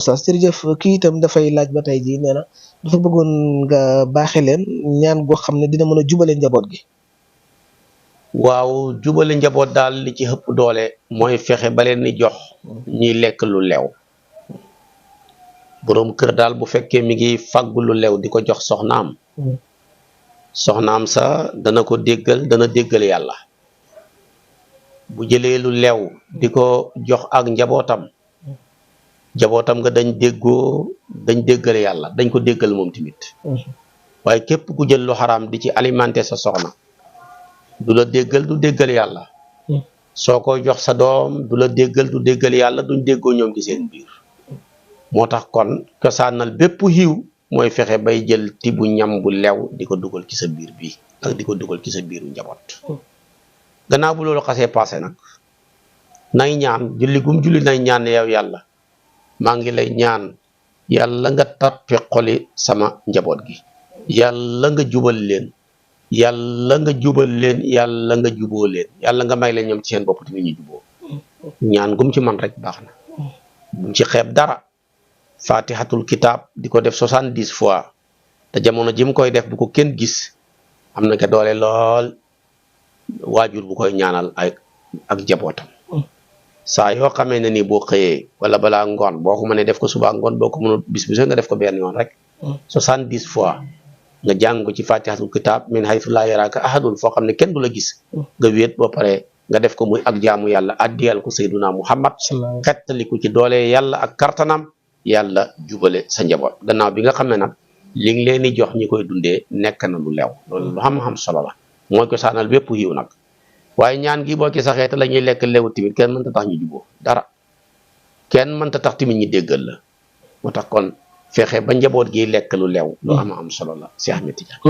Oustaz jërëjëf kii itam dafay laaj ba tey jii nee na dafa bëggoon nga baaxe leen ñaan goo xam ne dina mën a jubale njaboot gi. waaw jubale njaboot daal li ci ëpp doole mooy fexe ba leen ni jox ñuy lekk lu lew. boroom kër daal bu fekkee mi ngi fàggu lu lew di ko jox soxnaam sa dana ko déggal dana déggal yàlla. bu jëlee lu lew di ko jox ak njabootam nga dañ déggal yàlla dañ ko déggal moom tamit. waaye képp ku jël lu xaraam di ci alimenter sa soxna du la déggal du déggal yàlla. soo koy jox sa doom du la déggal du déggal yàlla duñ déggoo ñoom ci seen biir. moo tax kon cosaanal bépp xiiw mooy fexe bay jël tibu ñam bu lew di ko dugal ci sa biir bi ak di ko dugal ci sa biiru njaboot. gannaaw bu loolu xasee passé nag nay ñaan julli gum julli nay ñaan yow yàlla maa ngi lay ñaan yàlla nga tàppe xoli sama njaboot gi. yàlla nga jubal leen yàlla nga juboo leen yàlla nga may leen ñoom ci seen bopp tamit ñu juboo. ñaan gum ci man rek baax na bu ci xeeb dara. fatihatul kitab di ko def 70 fois te jamono ji mu koy def bu ko kenn gis am na ko doole lool waajur bu koy ñaanal ak jabootam. saa yoo xamee ne ni boo xëyee wala balaa ngoon boo ko mënee def ko suba ngoon boo ko mënul bis nga def ko benn yoon rek 70 fois nga jàng ko ci fatihatul kitab min haythu la yaraka ahadun foo xam ne kenn du la gis nga wéet boo paree nga def ko muy ak jaamu yàlla addiyal ko sayyiduna muhammad xettaliku ci doole yàlla ak kartanam yàlla jubale sa njaboot. gannaaw bi nga xam ne nag li ngi leen di jox ñi koy dundee nekk na lu lew loolu lu xam-xam solo la mooy ko saanal bépp yiw nag. waaye ñaan gi boo ci saxee te la ñuy lekk lew tamit kenn mënta tax ñu juboo dara kenn mënta tax tamit ñi déggal la. moo tax kon fexe ba njaboot gi lekk lu lew lu am solo la si Ahmed Tidiane